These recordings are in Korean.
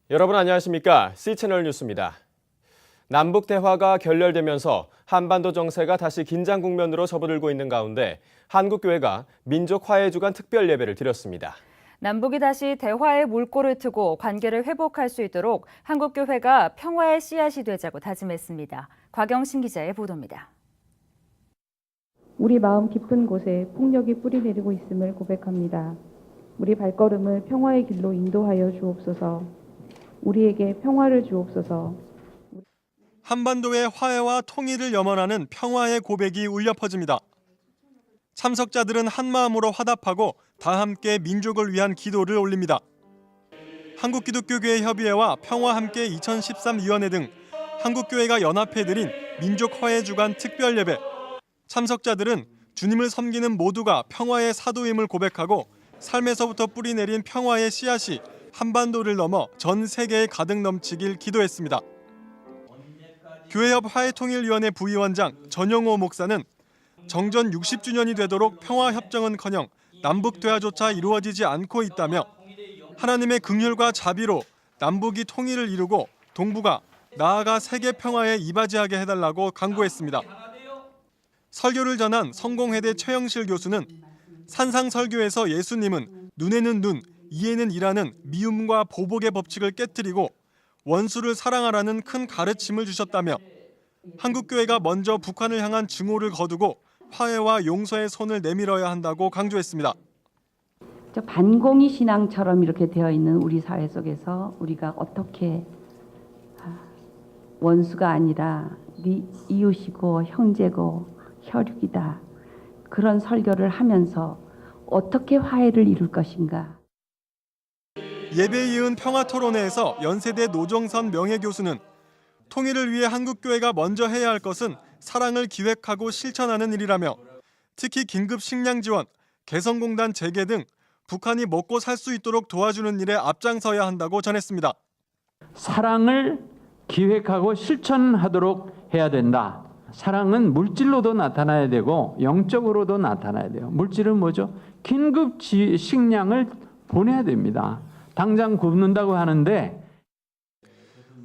여러분 안녕하십니까? C채널 뉴스입니다. 남북 대화가 결렬되면서 한반도 정세가 다시 긴장 국면으로 접어들고 있는 가운데 한국교회가 민족 화해 주간 특별 예배를 드렸습니다. 남북이 다시 대화의 물꼬를 트고 관계를 회복할 수 있도록 한국교회가 평화의 씨앗이 되자고 다짐했습니다. 곽영신 기자의 보도입니다. 우리 마음 깊은 곳에 폭력이 뿌리내리고 있음을 고백합니다. 우리 발걸음을 평화의 길로 인도하여 주옵소서. 우리에게 평화를 주옵소서. 한반도의 화해와 통일을 염원하는 평화의 고백이 울려 퍼집니다. 참석자들은 한마음으로 화답하고 다 함께 민족을 위한 기도를 올립니다. 한국기독교교회협의회와 평화함께 2013위원회 등 한국교회가 연합해드린 민족화해주간 특별예배. 참석자들은 주님을 섬기는 모두가 평화의 사도임을 고백하고 삶에서부터 뿌리내린 평화의 씨앗이 한반도를 넘어 전 세계에 가득 넘치길 기도했습니다. 교회협 화해통일위원회 부위원장 전영호 목사는 정전 60주년이 되도록 평화협정은커녕 남북 대화조차 이루어지지 않고 있다며 하나님의 긍휼과 자비로 남북이 통일을 이루고 동북아, 나아가 세계 평화에 이바지하게 해달라고 강구했습니다. 설교를 전한 성공회대 최영실 교수는 산상설교에서 예수님은 눈에는 눈, 이에는 이라는 미움과 보복의 법칙을 깨뜨리고 원수를 사랑하라는 큰 가르침을 주셨다며 한국교회가 먼저 북한을 향한 증오를 거두고 화해와 용서의 손을 내밀어야 한다고 강조했습니다. 반공의 신앙처럼 이렇게 되어 있는 우리 사회 속에서 우리가 어떻게 원수가 아니라 네 이웃이고 형제고 혈육이다. 그런 설교를 하면서 어떻게 화해를 이룰 것인가. 예배에 이은 평화토론회에서 연세대 노정선 명예교수는 통일을 위해 한국교회가 먼저 해야 할 것은 사랑을 기획하고 실천하는 일이라며 특히 긴급 식량 지원, 개성공단 재개 등 북한이 먹고 살 수 있도록 도와주는 일에 앞장서야 한다고 전했습니다. 사랑을 기획하고 실천하도록 해야 된다. 사랑은 물질로도 나타나야 되고 영적으로도 나타나야 돼요. 물질은 뭐죠? 긴급 식량을 보내야 됩니다. 당장 굶는다고 하는데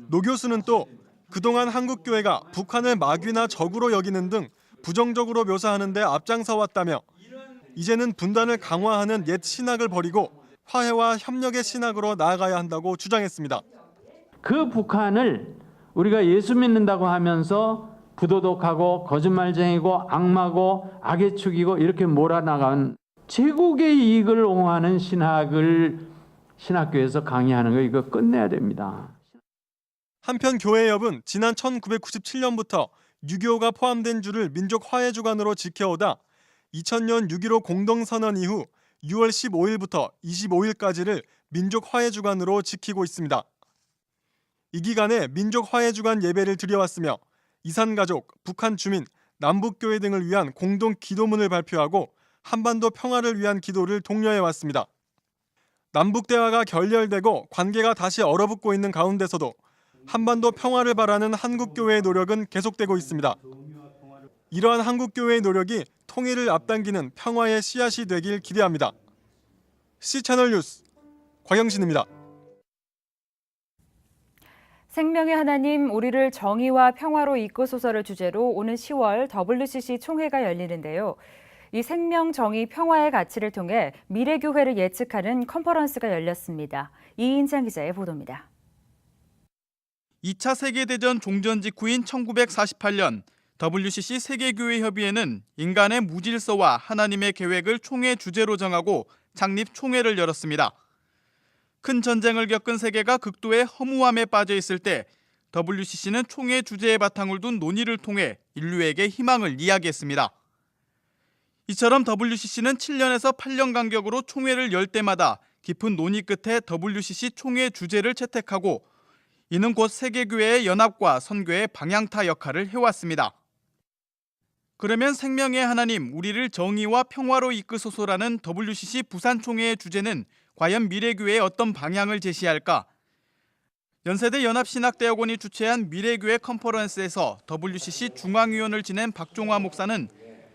노 교수는 또 그동안 한국교회가 북한을 마귀나 적으로 여기는 등 부정적으로 묘사하는 데 앞장서 왔다며 이제는 분단을 강화하는 옛 신학을 버리고 화해와 협력의 신학으로 나아가야 한다고 주장했습니다. 그 북한을 우리가 예수 믿는다고 하면서 부도덕하고 거짓말쟁이고 악마고 악의 축이고 이렇게 몰아나간 제국의 이익을 옹호하는 신학을 신학교에서 강의하는 거 이거 끝내야 됩니다. 한편 교회협은 지난 1997년부터 6.25가 포함된 주를 민족 화해 주간으로 지켜오다 2000년 6.15 공동선언 이후 6월 15일부터 25일까지를 민족 화해 주간으로 지키고 있습니다. 이 기간에 민족 화해 주간 예배를 드려왔으며 이산가족, 북한 주민, 남북교회 등을 위한 공동 기도문을 발표하고 한반도 평화를 위한 기도를 독려해왔습니다. 남북 대화가 결렬되고 관계가 다시 얼어붙고 있는 가운데서도 한반도 평화를 바라는 한국교회의 노력은 계속되고 있습니다. 이러한 한국교회의 노력이 통일을 앞당기는 평화의 씨앗이 되길 기대합니다. C채널 뉴스 곽영신입니다. 생명의 하나님, 우리를 정의와 평화로 이끄소서를 주제로 오는 10월 WCC 총회가 열리는데요. 이 생명, 정의, 평화의 가치를 통해 미래교회를 예측하는 컨퍼런스가 열렸습니다. 이인장 기자의 보도입니다. 2차 세계대전 종전 직후인 1948년 WCC 세계교회협의회는 인간의 무질서와 하나님의 계획을 총회 주제로 정하고 창립 총회를 열었습니다. 큰 전쟁을 겪은 세계가 극도의 허무함에 빠져 있을 때 WCC는 총회 주제에 바탕을 둔 논의를 통해 인류에게 희망을 이야기했습니다. 이처럼 WCC는 7년에서 8년 간격으로 총회를 열 때마다 깊은 논의 끝에 WCC 총회 주제를 채택하고 이는 곧 세계교회의 연합과 선교의 방향타 역할을 해왔습니다. 그러면 생명의 하나님, 우리를 정의와 평화로 이끄소서라는 WCC 부산총회의 주제는 과연 미래교회에 어떤 방향을 제시할까? 연세대 연합신학대학원이 주최한 미래교회 컨퍼런스에서 WCC 중앙위원을 지낸 박종화 목사는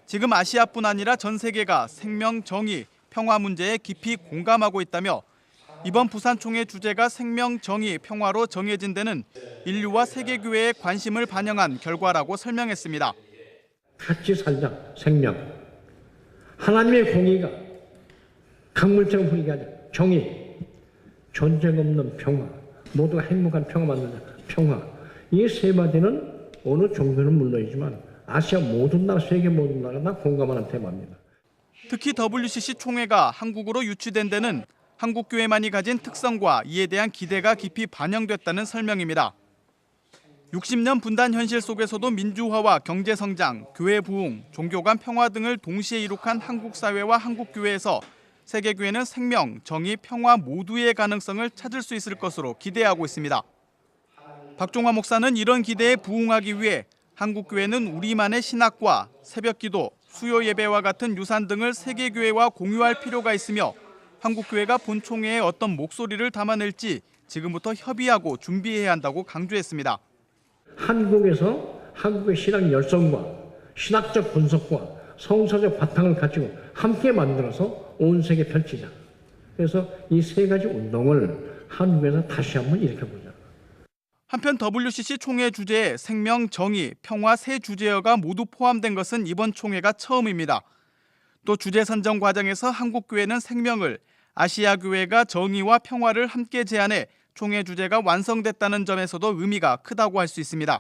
지금 아시아뿐 아니라 전 세계가 생명, 정의, 평화 문제에 깊이 공감하고 있다며 이번 부산 총회 주제가 생명, 정의, 평화로 정해진 데는 인류와 세계교회의 관심을 반영한 결과라고 설명했습니다. 같이 살자, 생명. 하나님의 공의가 강물처럼 흐르게 하자, 정의. 전쟁 없는 평화. 모두가 행복한 평화 만들자, 평화. 이 세 마디는 어느 종교는 물론이지만 아시아 모든 나라, 세계 모든 나라가 다 공감하는 테마입니다. 특히 WCC 총회가 한국으로 유치된 데는 한국교회만이 가진 특성과 이에 대한 기대가 깊이 반영됐다는 설명입니다. 60년 분단 현실 속에서도 민주화와 경제성장, 교회 부흥, 종교 간 평화 등을 동시에 이룩한 한국 사회와 한국교회에서 세계교회는 생명, 정의, 평화 모두의 가능성을 찾을 수 있을 것으로 기대하고 있습니다. 박종화 목사는 이런 기대에 부응하기 위해 한국교회는 우리만의 신학과 새벽기도, 수요 예배와 같은 유산 등을 세계교회와 공유할 필요가 있으며 한국교회가 본총회에 어떤 목소리를 담아낼지 지금부터 협의하고 준비해야 한다고 강조했습니다. 한국에서 한국의 신학 열성과 신학적 분석과 성서적 바탕을 가지고 함께 만들어서 온 세계에 펼치자. 그래서 이 세 가지 운동을 한국에서 다시 한번 일으켜보자. 한편 WCC 총회 주제에 생명, 정의, 평화 세 주제어가 모두 포함된 것은 이번 총회가 처음입니다. 또 주제 선정 과정에서 한국교회는 생명을, 아시아교회가 정의와 평화를 함께 제안해 총회 주제가 완성됐다는 점에서도 의미가 크다고 할 수 있습니다.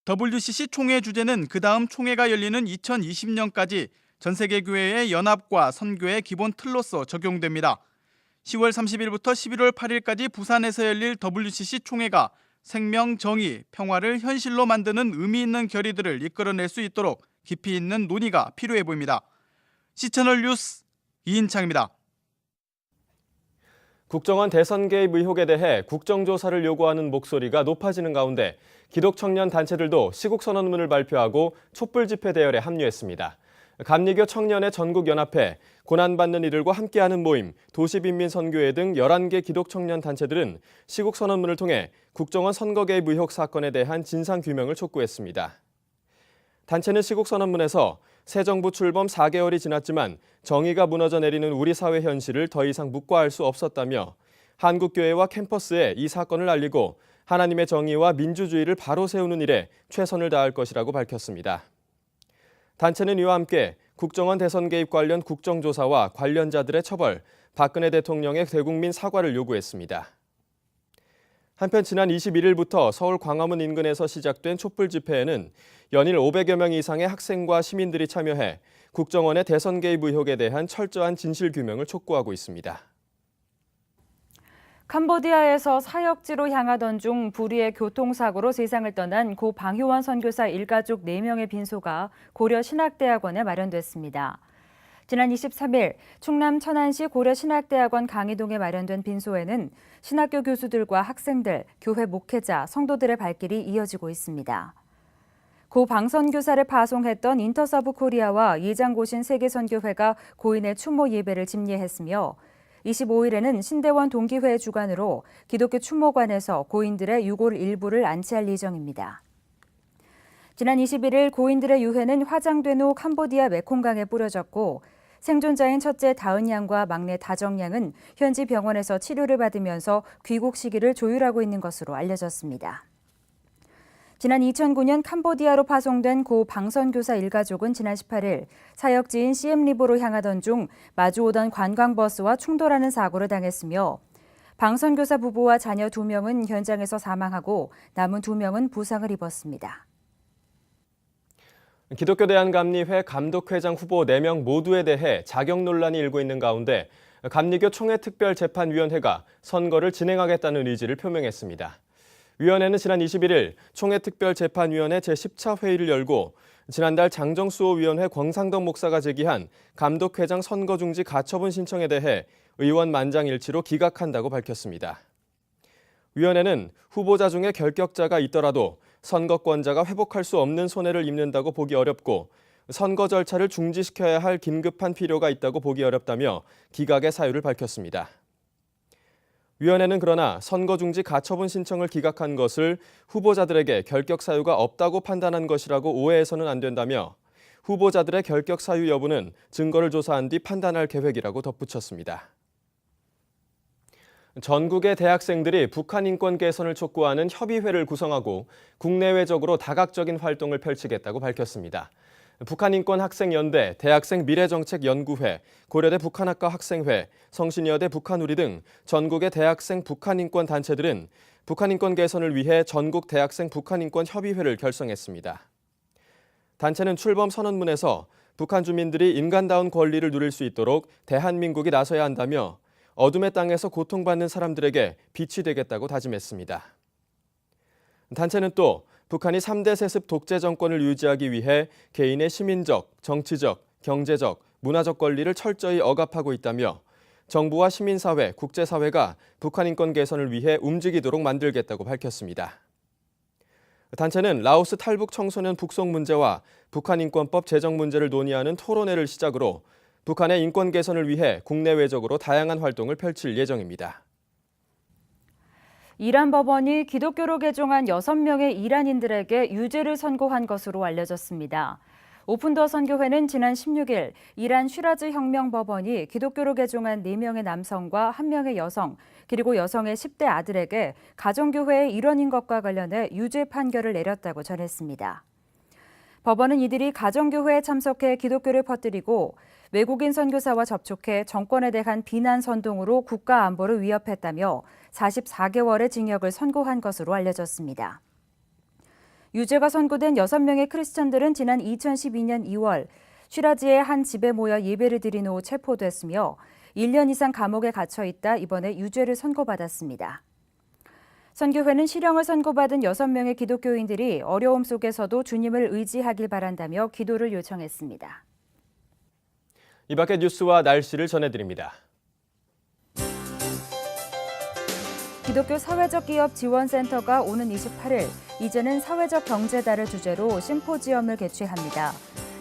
WCC 총회 주제는 그 다음 총회가 열리는 2020년까지 전 세계 교회의 연합과 선교의 기본 틀로서 적용됩니다. 10월 30일부터 11월 8일까지 부산에서 열릴 WCC 총회가 생명, 정의, 평화를 현실로 만드는 의미 있는 결의들을 이끌어낼 수 있도록 깊이 있는 논의가 필요해 보입니다. C채널 뉴스 이인창입니다. 국정원 대선 개입 의혹에 대해 국정조사를 요구하는 목소리가 높아지는 가운데 기독청년 단체들도 시국선언문을 발표하고 촛불 집회 대열에 합류했습니다. 감리교 청년의 전국연합회, 고난받는 이들과 함께하는 모임, 도시빈민선교회 등 11개 기독청년 단체들은 시국선언문을 통해 국정원 선거 개입 의혹 사건에 대한 진상규명을 촉구했습니다. 단체는 시국선언문에서 새 정부 출범 4개월이 지났지만 정의가 무너져 내리는 우리 사회 현실을 더 이상 묵과할 수 없었다며 한국교회와 캠퍼스에 이 사건을 알리고 하나님의 정의와 민주주의를 바로 세우는 일에 최선을 다할 것이라고 밝혔습니다. 단체는 이와 함께 국정원 대선 개입 관련 국정조사와 관련자들의 처벌, 박근혜 대통령의 대국민 사과를 요구했습니다. 한편 지난 21일부터 서울 광화문 인근에서 시작된 촛불 집회에는 연일 500여 명 이상의 학생과 시민들이 참여해 국정원의 대선 개입 의혹에 대한 철저한 진실규명을 촉구하고 있습니다. 캄보디아에서 사역지로 향하던 중 불의의 교통사고로 세상을 떠난 고 방효환 선교사 일가족 4명의 빈소가 고려신학대학원에 마련됐습니다. 지난 23일 충남 천안시 고려신학대학원 강의동에 마련된 빈소에는 신학교 교수들과 학생들, 교회 목회자, 성도들의 발길이 이어지고 있습니다. 고 방선교사를 파송했던 인터서브 코리아와 예장고신 세계선교회가 고인의 추모 예배를 집례했으며 25일에는 신대원 동기회 주관으로 기독교 추모관에서 고인들의 유골 일부를 안치할 예정입니다. 지난 21일 고인들의 유해는 화장된 후 캄보디아 메콩강에 뿌려졌고 생존자인 첫째 다은 양과 막내 다정 양은 현지 병원에서 치료를 받으면서 귀국 시기를 조율하고 있는 것으로 알려졌습니다. 지난 2009년 캄보디아로 파송된 고 방선교사 일가족은 지난 18일 사역지인 시엠리보로 향하던 중 마주오던 관광버스와 충돌하는 사고를 당했으며 방선교사 부부와 자녀 2명은 현장에서 사망하고 남은 2명은 부상을 입었습니다. 기독교 대한감리회 감독회장 후보 4명 모두에 대해 자격 논란이 일고 있는 가운데 감리교 총회특별재판위원회가 선거를 진행하겠다는 의지를 표명했습니다. 위원회는 지난 21일 총회특별재판위원회 제10차 회의를 열고 지난달 장정수호위원회 권상덕 목사가 제기한 감독회장 선거중지 가처분 신청에 대해 의원 만장일치로 기각한다고 밝혔습니다. 위원회는 후보자 중에 결격자가 있더라도 선거권자가 회복할 수 없는 손해를 입는다고 보기 어렵고 선거 절차를 중지시켜야 할 긴급한 필요가 있다고 보기 어렵다며 기각의 사유를 밝혔습니다. 위원회는 그러나 선거중지 가처분 신청을 기각한 것을 후보자들에게 결격 사유가 없다고 판단한 것이라고 오해해서는 안 된다며 후보자들의 결격 사유 여부는 증거를 조사한 뒤 판단할 계획이라고 덧붙였습니다. 전국의 대학생들이 북한 인권 개선을 촉구하는 협의회를 구성하고 국내외적으로 다각적인 활동을 펼치겠다고 밝혔습니다. 북한인권학생연대, 대학생 미래정책연구회, 고려대 북한학과 학생회, 성신여대 북한우리 등 전국의 대학생 북한인권 단체들은 북한인권 개선을 위해 전국 대학생 북한인권협의회를 결성했습니다. 단체는 출범 선언문에서 북한 주민들이 인간다운 권리를 누릴 수 있도록 대한민국이 나서야 한다며 어둠의 땅에서 고통받는 사람들에게 빛이 되겠다고 다짐했습니다. 단체는 또 북한이 3대 세습 독재 정권을 유지하기 위해 개인의 시민적, 정치적, 경제적, 문화적 권리를 철저히 억압하고 있다며 정부와 시민사회, 국제사회가 북한 인권 개선을 위해 움직이도록 만들겠다고 밝혔습니다. 단체는 라오스 탈북 청소년 북송 문제와 북한 인권법 제정 문제를 논의하는 토론회를 시작으로 북한의 인권 개선을 위해 국내외적으로 다양한 활동을 펼칠 예정입니다. 이란 법원이 기독교로 개종한 6명의 이란인들에게 유죄를 선고한 것으로 알려졌습니다. 오픈도어 선교회는 지난 16일 이란 쉬라즈 혁명법원이 기독교로 개종한 4명의 남성과 1명의 여성, 그리고 여성의 10대 아들에게 가정교회의 일원인 것과 관련해 유죄 판결을 내렸다고 전했습니다. 법원은 이들이 가정교회에 참석해 기독교를 퍼뜨리고 외국인 선교사와 접촉해 정권에 대한 비난 선동으로 국가 안보를 위협했다며 44개월의 징역을 선고한 것으로 알려졌습니다. 유죄가 선고된 6명의 크리스천들은 지난 2012년 2월 쉬라즈의 한 집에 모여 예배를 드린 후 체포됐으며 1년 이상 감옥에 갇혀 있다 이번에 유죄를 선고받았습니다. 선교회는 실형을 선고받은 6명의 기독교인들이 어려움 속에서도 주님을 의지하길 바란다며 기도를 요청했습니다. 이 밖의 뉴스와 날씨를 전해드립니다. 기독교 사회적 기업 지원센터가 오는 28일 이제는 사회적 경제달을 주제로 심포지엄을 개최합니다.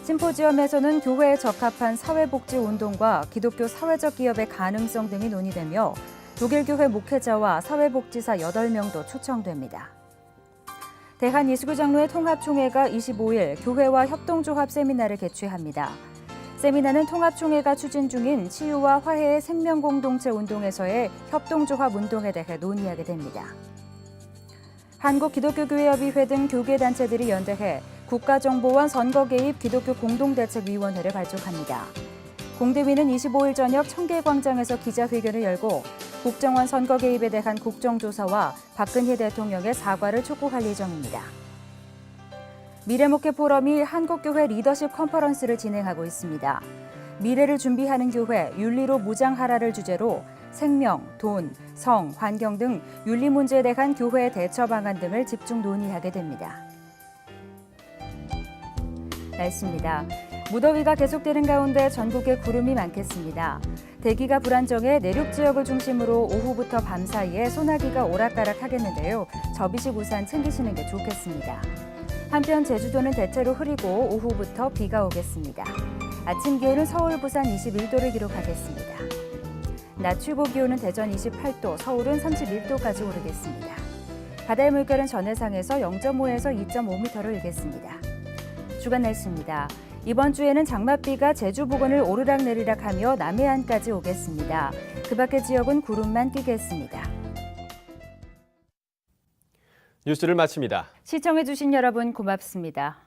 심포지엄에서는 교회에 적합한 사회복지 운동과 기독교 사회적 기업의 가능성 등이 논의되며 독일교회 목회자와 사회복지사 8명도 초청됩니다. 대한이수교 장로회 통합총회가 25일 교회와 협동조합 세미나를 개최합니다. 세미나는 통합총회가 추진 중인 치유와 화해의 생명공동체 운동에서의 협동조합 운동에 대해 논의하게 됩니다. 한국기독교교회협의회 등 교계단체들이 연대해 국가정보원 선거개입 기독교 공동대책위원회를 발족합니다. 공대위는 25일 저녁 청계광장에서 기자회견을 열고 국정원 선거 개입에 대한 국정조사와 박근혜 대통령의 사과를 촉구할 예정입니다. 미래목회 포럼이 한국교회 리더십 컨퍼런스를 진행하고 있습니다. 미래를 준비하는 교회 윤리로 무장하라를 주제로 생명, 돈, 성, 환경 등 윤리 문제에 대한 교회의 대처 방안 등을 집중 논의하게 됩니다. 날씨입니다. 무더위가 계속되는 가운데 전국에 구름이 많겠습니다. 대기가 불안정해 내륙 지역을 중심으로 오후부터 밤 사이에 소나기가 오락가락하겠는데요. 접이식 우산 챙기시는 게 좋겠습니다. 한편 제주도는 대체로 흐리고 오후부터 비가 오겠습니다. 아침 기온은 서울, 부산 21도를 기록하겠습니다. 낮 최고 기온은 대전 28도, 서울은 31도까지 오르겠습니다. 바다의 물결은 전해상에서 0.5에서 2.5m를 일겠습니다. 주간 날씨입니다. 이번 주에는 장맛비가 제주 부근을 오르락내리락하며 남해안까지 오겠습니다. 그 밖의 지역은 구름만 끼겠습니다. 뉴스를 마칩니다. 시청해주신 여러분 고맙습니다.